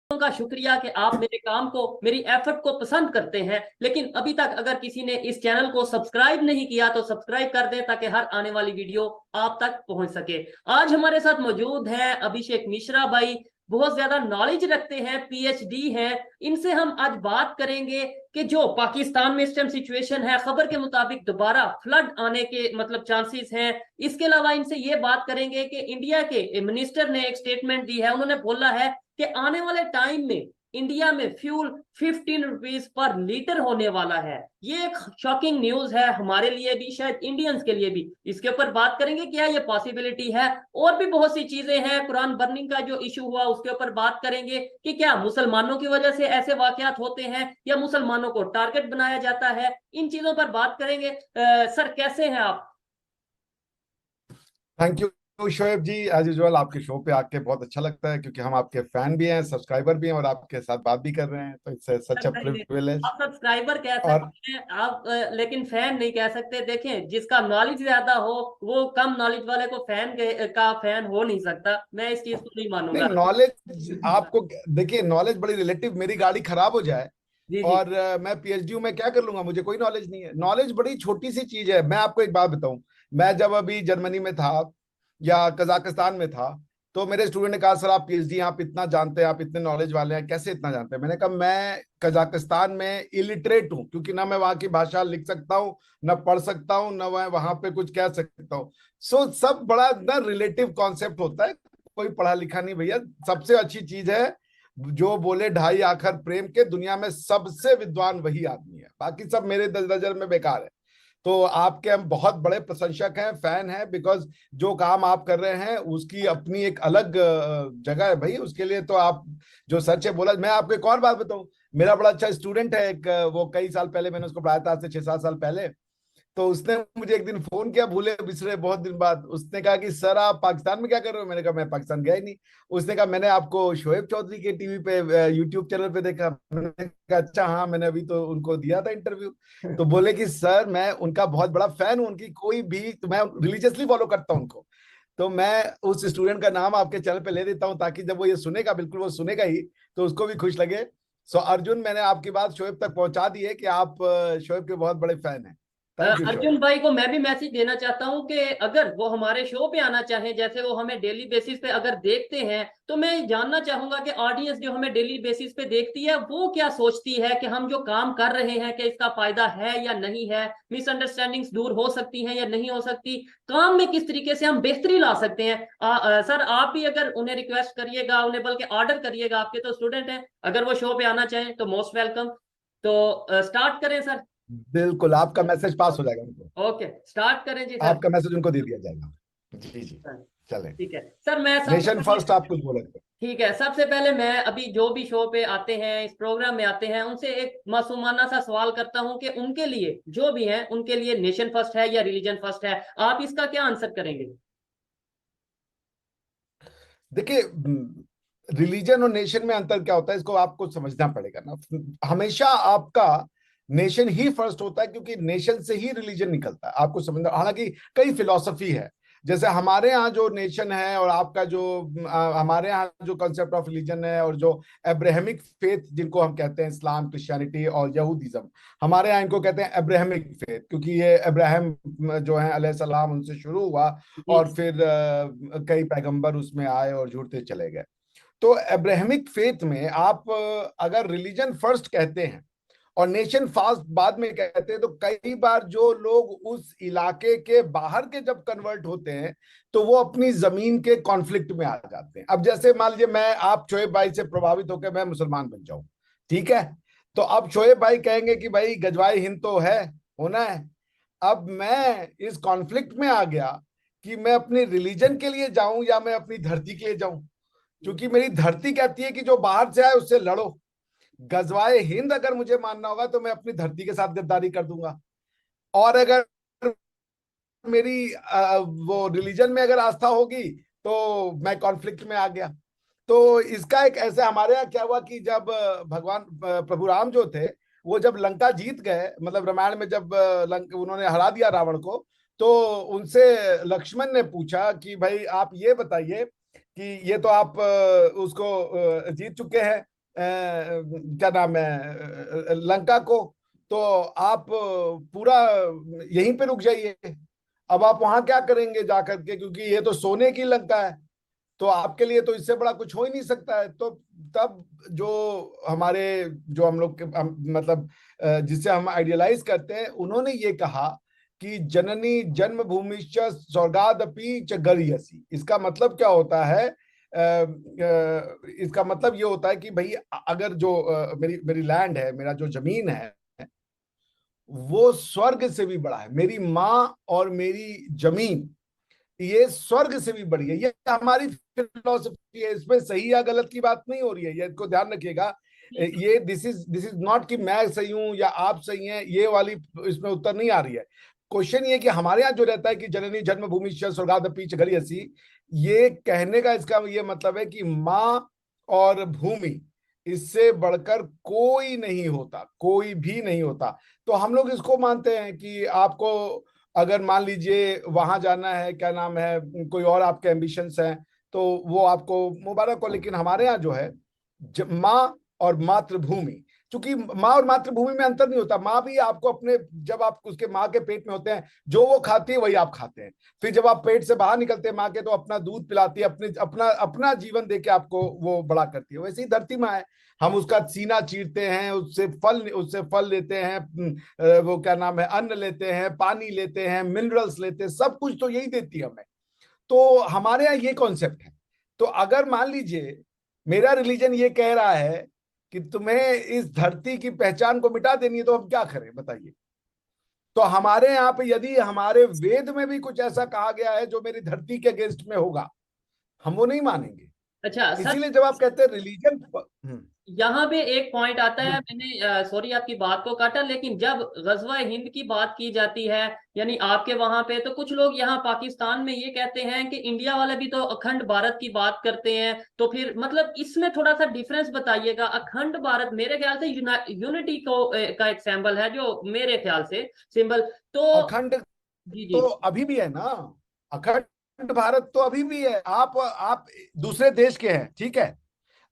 का शुक्रिया कि आप मेरे काम को, मेरी एफर्ट को पसंद करते हैं। लेकिन अभी तक अगर किसी ने इस चैनल को सब्सक्राइब नहीं किया तो सब्सक्राइब कर दें ताकि हर आने वाली वीडियो आप तक पहुंच सके। आज हमारे साथ मौजूद है अभिषेक मिश्रा भाई, बहुत ज्यादा नॉलेज रखते हैं, पीएचडी है। इनसे हम आज बात करेंगे कि जो पाकिस्तान में इस टाइम सिचुएशन है, खबर के मुताबिक दोबारा फ्लड आने के मतलब चांसेस हैं। इसके अलावा इनसे ये बात करेंगे कि इंडिया के मिनिस्टर ने एक स्टेटमेंट दी है, उन्होंने बोला है कि आने वाले टाइम में इंडिया में फ्यूल 15 रुपीज पर लीटर होने वाला है। ये एक शॉकिंग न्यूज है हमारे लिए भी, शायद इंडियंस के लिए भी। इसके ऊपर बात करेंगे क्या ये पॉसिबिलिटी है। और भी बहुत सी चीजें हैं, कुरान बर्निंग का जो इशू हुआ उसके ऊपर बात करेंगे कि क्या मुसलमानों की वजह से ऐसे वाकयात होते हैं या मुसलमानों को टारगेट बनाया जाता है। इन चीजों पर बात करेंगे। सर कैसे हैं आप? Thank you Shoaib ji, as usual आपके शो पे आके बहुत अच्छा लगता है क्योंकि हम आपके फैन भी हैं, सब्सक्राइबर भी हैं और आपके साथ बात भी कर रहे हैं, तो इट्स सच अ प्रिविलेज। आप सब्सक्राइबर कह और सकते हैं आप, लेकिन फैन नहीं कह सकते। देखें, जिसका नॉलेज ज्यादा हो वो कम नॉलेज वाले को का फैन हो नहीं सकता। मैं इस चीज को नहीं नहीं, मानूंगा। नॉलेज आपको देखिए, नॉलेज बड़ी रिलेटिव। मेरी गाड़ी खराब हो जाए जी जी। और मैं पीएचडी में क्या कर लूंगा, मुझे कोई नॉलेज नहीं है। नॉलेज बड़ी छोटी सी चीज है। मैं आपको एक बात बताऊं, मैं जब अभी जर्मनी में था या कजाकिस्तान में था तो मेरे स्टूडेंट ने कहा सर आप पीएचडी, आप इतना जानते हैं, आप इतने नॉलेज वाले हैं, कैसे इतना जानते हैं। मैंने कहा मैं कजाकिस्तान में इलिटरेट हूं, क्योंकि ना मैं वहां की भाषा लिख सकता हूँ, ना पढ़ सकता हूँ, ना मैं वहां पे कुछ कह सकता हूँ। सो सब बड़ा ना रिलेटिव कॉन्सेप्ट होता है। कोई पढ़ा लिखा नहीं भैया। सबसे अच्छी चीज है जो बोले ढाई आखर प्रेम के, दुनिया में सबसे विद्वान वही आदमी है, बाकी सब मेरे नजर में बेकार है। तो आपके हम बहुत बड़े प्रशंसक हैं, फैन हैं, बिकॉज जो काम आप कर रहे हैं उसकी अपनी एक अलग जगह है भाई। उसके लिए तो आप जो सच है बोला। मैं आपको एक और बात बताऊं, मेरा बड़ा अच्छा स्टूडेंट है एक, वो कई साल पहले मैंने उसको पढ़ाया था, आज से 6-7 साल पहले। तो उसने मुझे एक दिन फोन किया, भूले बिसरे बहुत दिन बाद। उसने कहा कि सर आप पाकिस्तान में क्या कर रहे हो। मैंने कहा मैं पाकिस्तान गया ही नहीं। उसने कहा मैंने आपको शोएब चौधरी के टीवी पे यूट्यूब चैनल पे देखा। मैंने कहा अच्छा हाँ, मैंने अभी तो उनको दिया था इंटरव्यू। तो बोले कि सर मैं उनका बहुत बड़ा फैन हूँ, उनकी कोई भी, तो मैं रिलीजियसली फॉलो करता हूँ उनको। तो मैं उस स्टूडेंट का नाम आपके चैनल पे ले देता हूँ ताकि जब वो ये सुनेगा, बिल्कुल वो सुनेगा ही, तो उसको भी खुश लगे। सो अर्जुन, मैंने आपकी बात शोएब तक पहुंचा दी है कि आप शोएब के बहुत बड़े फैन हैं। Thank you Arjun Shoaib. भाई को मैं भी मैसेज देना चाहता हूं कि अगर वो हमारे शो पे आना चाहें, जैसे वो हमें डेली बेसिस पे अगर देखते हैं, तो मैं जानना चाहूंगा कि ऑडियंस जो हमें डेली बेसिस पे देखती है वो क्या सोचती है कि हम जो काम कर रहे हैं कि इसका फायदा है या नहीं है, मिसअंडरस्टैंडिंग्स दूर हो सकती हैं या नहीं हो सकती, काम में किस तरीके से हम बेहतरी ला सकते हैं। सर आप भी अगर उन्हें रिक्वेस्ट करिएगा, उन्हें बल्कि ऑर्डर करिएगा, आपके तो स्टूडेंट हैं, अगर वो शो पे आना चाहें तो मोस्ट वेलकम। तो स्टार्ट करें सर। बिल्कुल, आपका मैसेज पास हो जाएगा उनको। ओके, स्टार्ट करें जी सर। आपका मैसेज उनको दे दिया जाएगा। जी जी। चले। ठीक है सर, मैं सबसे नेशन पहले, फर्स्ट आप कुछ बोले थे। ठीक है, सबसे पहले मैं अभी जो भी शो पे आते हैं, इस प्रोग्राम में आते हैं, उनसे एक मासूमाना सा सवाल करता हूं कि उनके लिए, जो भी हैं, उनके लिए नेशन फर्स्ट है या रिलीजन फर्स्ट है। आप इसका क्या आंसर करेंगे? देखिए, रिलीजन और नेशन में अंतर क्या होता है इसको आपको समझना पड़ेगा ना। हमेशा आपका नेशन ही फर्स्ट होता है, क्योंकि नेशन से ही रिलीजन निकलता है, आपको समझना। हालांकि कई फिलॉसफी है, जैसे हमारे यहाँ जो नेशन है और आपका जो हमारे यहाँ जो कॉन्सेप्ट ऑफ रिलीजन है, और जो अब्राहमिक फेथ जिनको हम कहते हैं, इस्लाम, क्रिश्चियनिटी और यहूदिज्म, हमारे यहाँ इनको कहते हैं अब्राहमिक फेथ, क्योंकि ये अब्राहम जो है अलैहिस्सलाम, उनसे शुरू हुआ जी और फिर कई पैगंबर उसमें आए और जुड़ते चले गए। तो अब्राहमिक फेथ में आप अगर रिलीजन फर्स्ट कहते हैं और नेशन फास्ट बाद में कहते हैं, तो कई बार जो लोग उस इलाके के बाहर के जब कन्वर्ट होते हैं तो वो अपनी जमीन के कॉन्फ्लिक्ट में आ जाते हैं। अब जैसे मान लीजिए मैं, आप शोएब भाई से प्रभावित होकर मैं मुसलमान बन जाऊं, ठीक है, तो अब शोएब भाई कहेंगे कि भाई गजवाए हिंद तो है, होना है। अब मैं इस कॉन्फ्लिक्ट में आ गया कि मैं अपने रिलीजन के लिए जाऊं या मैं अपनी धरती के लिए जाऊं, क्योंकि मेरी धरती कहती है कि जो बाहर से आए उससे लड़ो। गजवाए हिंद अगर मुझे मानना होगा तो मैं अपनी धरती के साथ गद्दारी कर दूंगा। और अगर मेरी वो रिलीजन में अगर आस्था होगी तो मैं कॉन्फ्लिक्ट में आ गया। तो इसका एक ऐसे, हमारे यहाँ क्या हुआ कि जब भगवान प्रभु राम जो थे, वो जब लंका जीत गए, मतलब रामायण में जब उन्होंने हरा दिया रावण को, तो उनसे लक्ष्मण ने पूछा कि भाई आप ये बताइए कि ये तो आप उसको जीत चुके हैं, क्या नाम है, लंका को, तो आप पूरा यहीं पे रुक जाइए। अब आप वहां क्या करेंगे जाकर के, क्योंकि ये तो सोने की लंका है, तो आपके लिए तो इससे बड़ा कुछ हो ही नहीं सकता है। तो तब जो हमारे, जो हम लोग मतलब जिसे हम आइडियलाइज करते हैं, उन्होंने ये कहा कि जननी जन्मभूमिश्च स्वर्गादपि च गरीयसी। इसका मतलब क्या होता है? इसका मतलब ये होता है कि भाई अगर जो मेरी मेरी लैंड है, मेरा जो जमीन है, वो स्वर्ग से भी बड़ा है। मेरी माँ और मेरी जमीन ये स्वर्ग से भी बड़ी है। ये हमारी फिलोसफी है, इसमें सही या गलत की बात नहीं हो रही है, ये इसको ध्यान रखिएगा। ये दिस इज नॉट कि मैं सही हूं या आप सही हैं, ये वाली इसमें उत्तर नहीं आ रही है। क्वेश्चन ये कि हमारे यहाँ जो रहता है कि जननी जन्मभूमि स्वर्गादपि च गरीयसी, ये कहने का इसका ये मतलब है कि माँ और भूमि, इससे बढ़कर कोई नहीं होता, कोई भी नहीं होता। तो हम लोग इसको मानते हैं कि आपको अगर मान लीजिए वहां जाना है, क्या नाम है, कोई और आपके एम्बिशंस हैं, तो वो आपको मुबारक हो। लेकिन हमारे यहाँ जो है माँ और मातृभूमि, क्योंकि माँ और मातृभूमि में अंतर नहीं होता। माँ भी आपको अपने, जब आप उसके माँ के पेट में होते हैं, जो वो खाती है वही आप खाते हैं। फिर जब आप पेट से बाहर निकलते हैं माँ के, तो अपना दूध पिलाती है, अपना अपना जीवन देके आपको वो बड़ा करती है। वैसे ही धरती माँ है, हम उसका सीना चीरते हैं, उससे फल लेते हैं, वो क्या नाम है, अन्न लेते हैं, पानी लेते हैं, मिनरल्स लेते हैं, सब कुछ तो यही देती है हमें। तो हमारे यहाँ ये कॉन्सेप्ट है। तो अगर मान लीजिए मेरा रिलीजन ये कह रहा है कि तुम्हें इस धरती की पहचान को मिटा देनी है, तो हम क्या करें बताइए? तो हमारे यहाँ पे यदि हमारे वेद में भी कुछ ऐसा कहा गया है जो मेरी धरती के अगेंस्ट में होगा, हम वो नहीं मानेंगे। अच्छा सर, इसीलिए जब आप कहते हैं रिलीजन, यहाँ पे एक पॉइंट आता है, मैंने सॉरी आपकी बात को काटा, लेकिन जब गजवा हिंद की बात की जाती है यानी आपके वहां पे, तो कुछ लोग यहाँ पाकिस्तान में ये कहते हैं कि इंडिया वाले भी तो अखंड भारत की बात करते हैं। तो फिर मतलब इसमें थोड़ा सा डिफरेंस बताइएगा। अखंड भारत मेरे ख्याल से यूनिटी को का एक सिंबल है, जो मेरे ख्याल से सिंबल तो। अखंड जी तो जी। अभी भी है ना। अखंड भारत तो अभी भी है। आप दूसरे देश के हैं, ठीक है।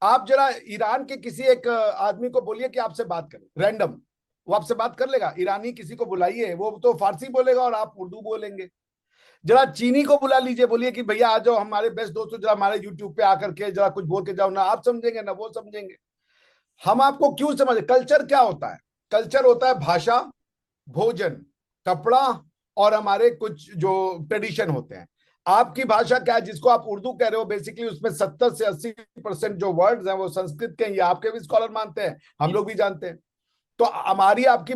आप जरा ईरान के किसी एक आदमी को बोलिए कि आपसे बात करे, रैंडम, वो आपसे बात कर लेगा। ईरानी किसी को बुलाइए, वो तो फारसी बोलेगा और आप उर्दू बोलेंगे। जरा चीनी को बुला लीजिए, बोलिए कि भैया आ जाओ, हमारे बेस्ट दोस्तों, जरा हमारे यूट्यूब पे आकर के जरा कुछ बोल के जाओ ना। आप समझेंगे ना वो समझेंगे। हम आपको क्यों समझे? कल्चर क्या होता है? कल्चर होता है भाषा, भोजन, कपड़ा और हमारे कुछ जो ट्रेडिशन होते हैं। आपकी भाषा क्या है, जिसको आप उर्दू कह रहे हो, बेसिकली उसमें 70 से 80% जो वर्ड्स हैं वो संस्कृत के हैं। ये आपके भी स्कॉलर मानते हैं, हम लोग भी जानते हैं। तो हमारी आपकी